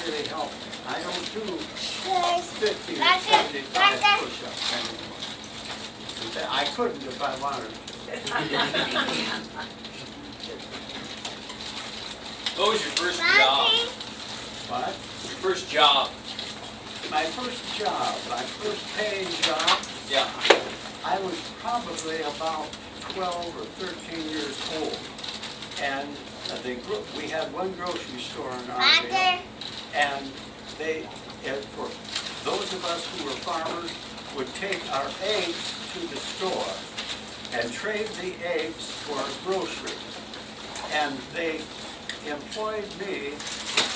really helped. I don't do 50 or 75 push-ups anymore. In fact, I couldn't if I wanted to. What was your first job? What? Your first job? My first job, my first paying job, Yeah. I was probably about 12 or 13 years old. And we had one grocery store in Arville, and for those of us who were farmers, would take our eggs to the store and trade the eggs for groceries. And they employed me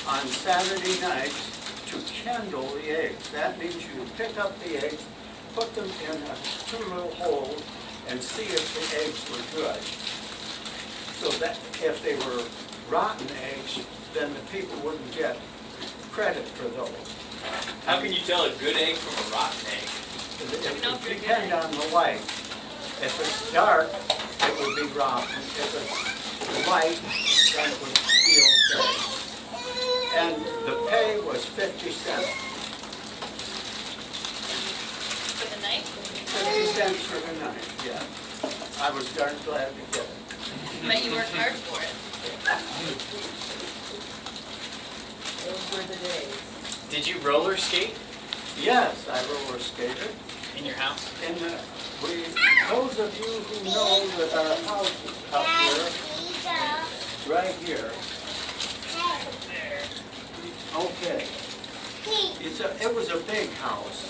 on Saturday nights to kindle the eggs. That means you pick up the eggs, put them in two little holes, and see if the eggs were good. So that if they were rotten eggs, then the people wouldn't get credit for those. How can you tell a good egg from a rotten egg? It would depend on the light. If it's dark, it would be rotten. If it's light, then it would be okay. And the pay was 50 cents. For the night? 50 cents for the night, yeah. I was darn glad to get it. But you worked hard for it. Those were the days. Did you roller skate Yes, I roller skated. in your house? And those of you who know that our house is up here, right here, okay. It was a big house.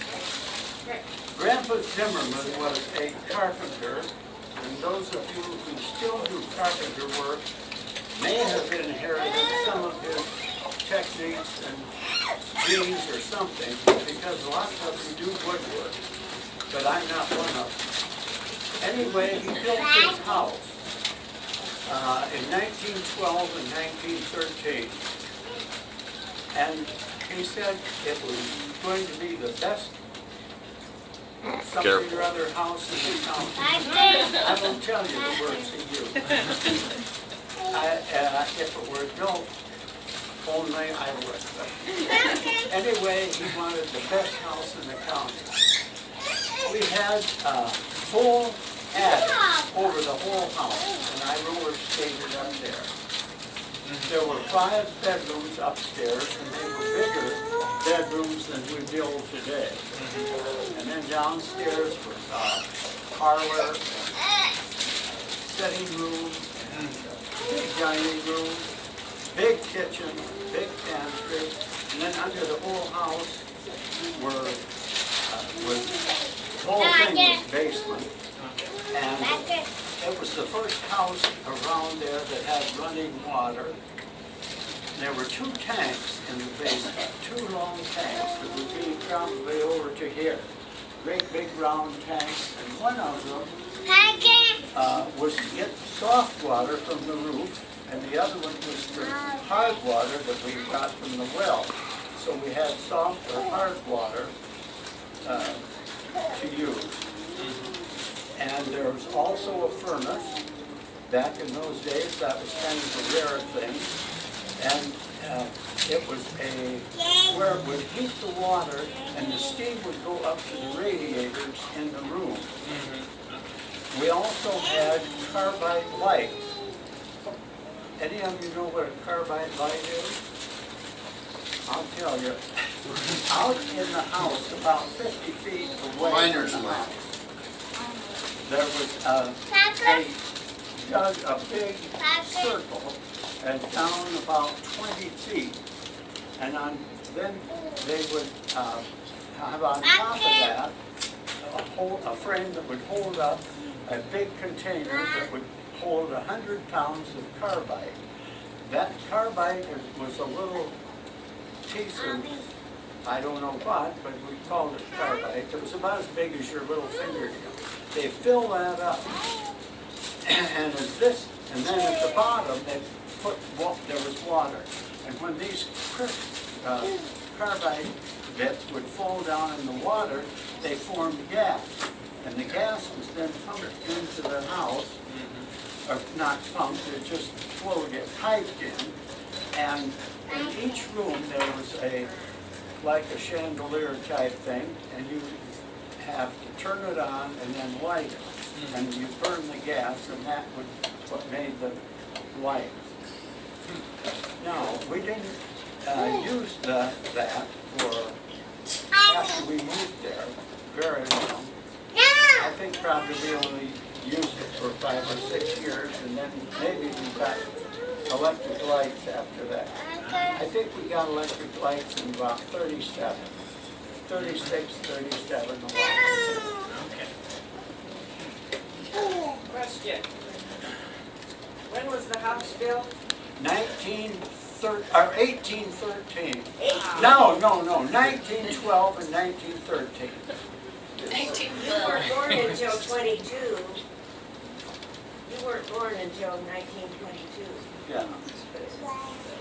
Grandpa Zimmerman was a carpenter, and those of you who still do carpenter work may have inherited some of his techniques and genes or something, because lots of them do woodwork, but I'm not one of them. Anyway, he built this house in 1912 and 1913, and he said it was going to be the best something or other house in the county. I will tell you the words he used. If it were built only, I would. Anyway, he wanted the best house in the county. We had a full attic over the whole house, and I roller skated up there. There were 5 bedrooms upstairs, and they were bigger bedrooms than we build today. And then downstairs was parlor, sitting room, big dining room, big kitchen, big pantry, and then under the whole house was the whole thing was basement. And it was the first house around there that had running water. There were 2 tanks in the basement, 2 long tanks that would be probably over to here. Great big round tanks, and one of them was to get soft water from the roof, and the other one was for hard water that we got from the well. So we had soft or hard water to use. And there was also a furnace. Back in those days, that was kind of a rare thing. And it was where it would heat the water, and the steam would go up to the radiators in the room. We also had carbide lights. Any of you know what a carbide light is? I'll tell you. Out in the house, about 50 feet away Miner's from the lamp. house, there was dug a big circle and down about 20 feet. And then they would have on top of that a frame that would hold up a big container that would hold 100 pounds of carbide. That carbide was a little piece of, I don't know what, but we called it carbide. It was about as big as your little fingernail. They fill that up, and then at the bottom they there was water. And when these carbide bits would fall down in the water, they formed gas. And the gas was then pumped into the house, or not pumped, it just flowed, it piped in. And in each room, there was like a chandelier type thing, and you have to turn it on and then light it. And you burn the gas, and that was what made the light. Now, we didn't use that for, after we moved there, very long. I think probably we only used it for 5 or 6 years, and then maybe we got electric lights after that. I think we got electric lights in about 36, 37 along. Okay. Question. When was the house built? 1813. No, 1912 and 1913. You weren't born until 22. You weren't born until 1922. Yeah.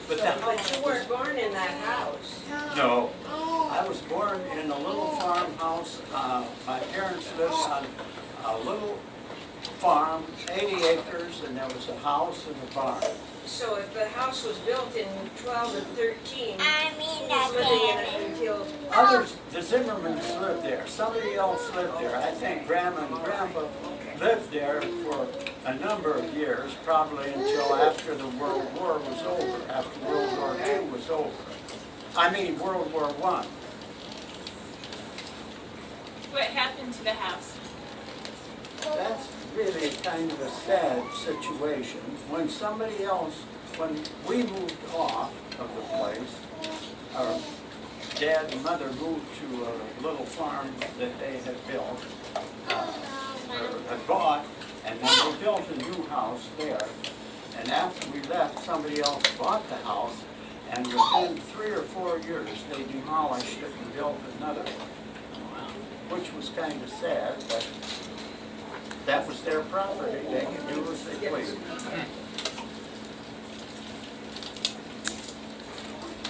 But that But house you weren't born in that house. No. I was born in a little farmhouse. My parents lived on a little farm, 80 acres, and there was a house and a barn. So if the house was built in 12 and 13, who was living in it until... Others, the Zimmermans lived there. Somebody else lived there. I think Grandma and Grandpa lived there for a number of years, probably until after the World War was over, after World War II was over. I mean, World War I. What happened to the house? That's really kind of a sad situation. When somebody else, when we moved off of the place, our dad and mother moved to a little farm that they had built, or had bought, and then they built a new house there. And after we left, somebody else bought the house, and within 3 or 4 years, they demolished it and built another one, which was kind of sad, but that was their property. They could do as they pleased.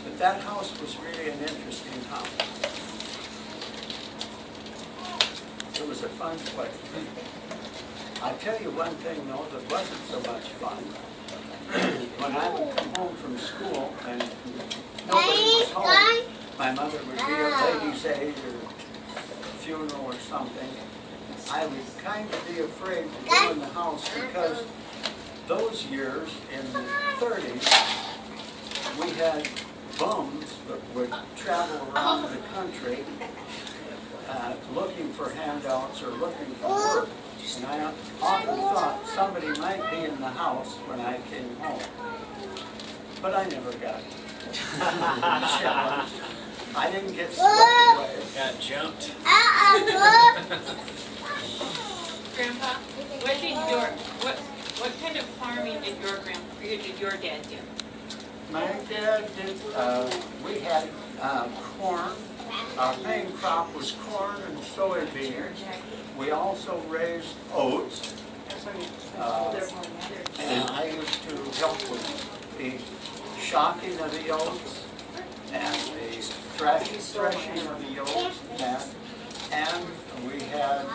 But that house was really an interesting house. It was a fun place. I'll tell you one thing though that wasn't so much fun. When I would come home from school and nobody was home, my mother would be at Ladies' Aid or funeral or something. I would kind of be afraid to go in the house because those years in the 30s, we had bums that would travel around the country looking for handouts or looking for work. And I often thought somebody might be in the house when I came home. But I never got challenged. I didn't get swept away. Got jumped. Grandpa, what kind of farming did your dad do? My dad did, we had corn. Our main crop was corn and soybeans. We also raised oats. And I used to help with the shocking of the oats and the threshing of the oats and that. And we had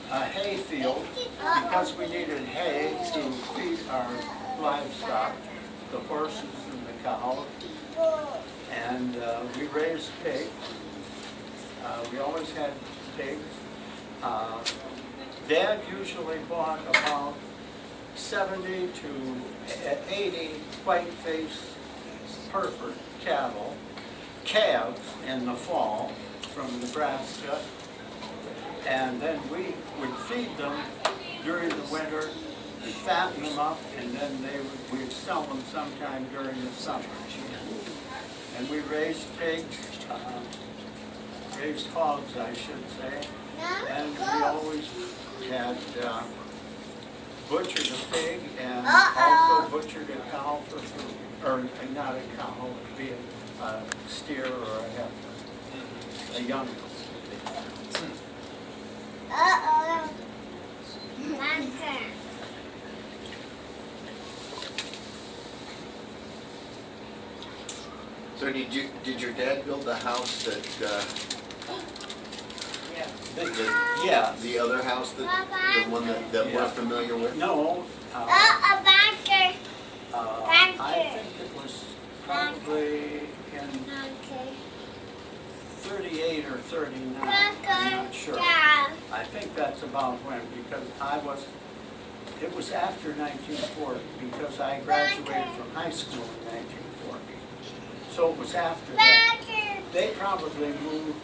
a hay field because we needed hay to feed our livestock, the horses and the cows. And we raised pigs. We always had pigs. Dad usually bought about 70 to 80 white-faced Hereford cattle, calves in the fall from Nebraska, and then we would feed them during the winter and fatten them up, and then we'd sell them sometime during the summer. And we raised pigs, raised hogs, I should say, and we always had butchered a pig and also butchered a cow for food, or not a cow, it would be a steer or a heifer, a young. So did your dad build the house that, Yeah. the other house, the one that we're familiar with? No, I think it was probably in 38 or 39, I'm not sure. I think that's about when, because it was after 1940, because I graduated from high school in 1940. So it was after that. They probably moved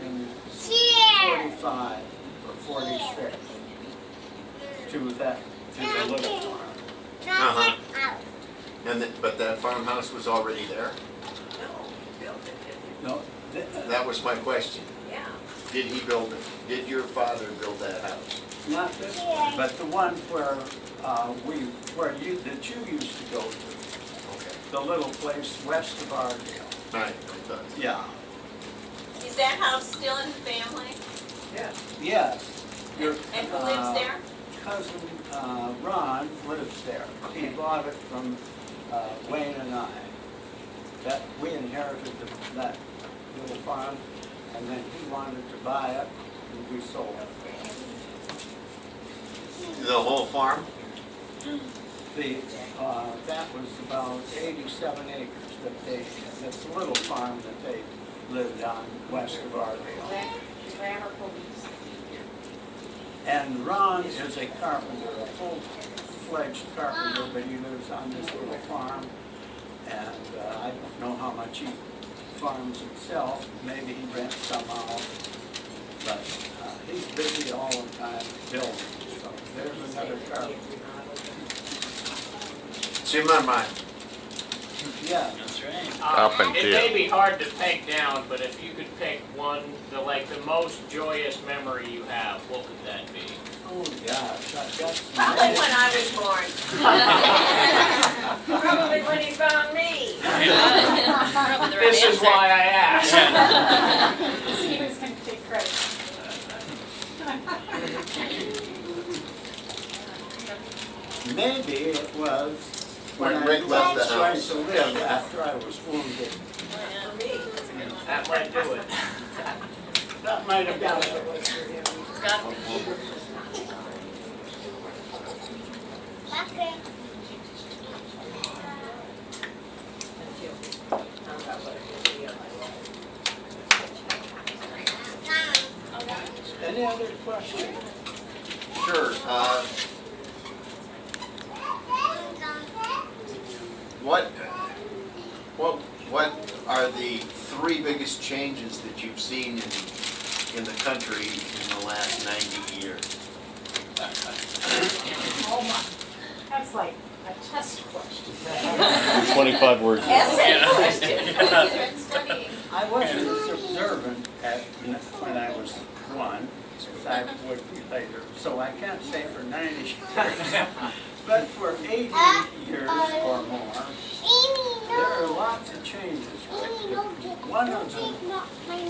in 45 or 46 to the little farm. Uh-huh. But that farmhouse was already there? No, built it, didn't No, That was my question. he? Yeah. Did he build it? Did your father build that house? not this one, but the one where that you used to go to, Okay. the little place west of Ardale. Right, I thought. Yeah. Is that house still in the family? Yeah. Yes. Your, And who lives there? Cousin Ron lives there. He bought it from Wayne and I. That we inherited that little farm, and then he wanted to buy it, and we sold it. The whole farm? That was about 87 acres that that's a little farm that they lived on west of Ardale. And Ron is a carpenter, a full-fledged carpenter, but he lives on this little farm. And I don't know how much he farms himself. Maybe he rents some out. But he's busy all the time building. So there's another carpenter. It's in my mind. Yeah. That's right. Up and It may be hard to peg down, but if you could pick one, the most joyous memory you have, what would that be? Oh gosh, I've got some. Probably when I was born. Probably when he found me. This is why I asked. He was going to take credit. Maybe it was When I Rick left the tried house. to live after I was wounded. For me. That might do it. That might have done it. Any other questions? Sure. What are the three biggest changes that you've seen in the country in the last 90 years? Oh my, that's like a test question. 25 words. Essay question. I wasn't as observant when I was one as I would be later, so I can't say for 90 years. But for 80 years or more, there are lots of changes. One of the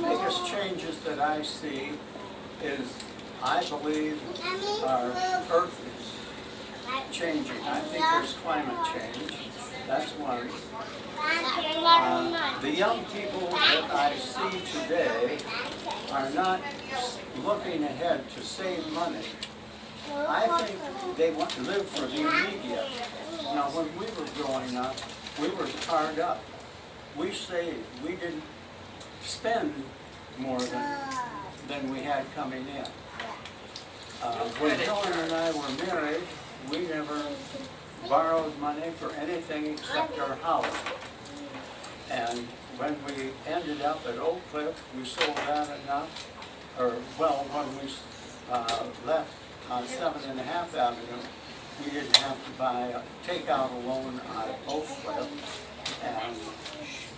biggest changes that I see is, I believe, our Earth is changing. I think there's climate change. That's one. The young people that I see today are not looking ahead to save money. I think they want to live for the immediate. Now, when we were growing up, we were hard up. We saved. We didn't spend more than we had coming in. When Helen and I were married, we never borrowed money for anything except our house. And when we ended up at Oak Cliff, we sold that enough, or well, when we left on 7.5 Avenue, we didn't have to take out a loan on Oak Cliff. And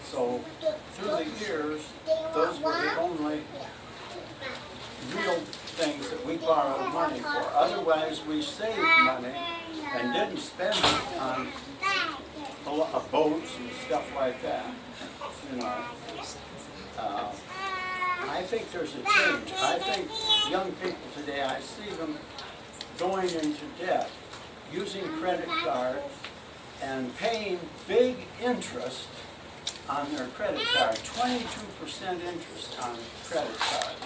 so through the years, those were the only real things that we borrowed money for. Otherwise, we saved money and didn't spend it on a lot of boats and stuff like that. You know, I think there's a change. I think young people today, I see them going into debt, using credit cards, and paying big interest on their credit card, 22% interest on credit cards.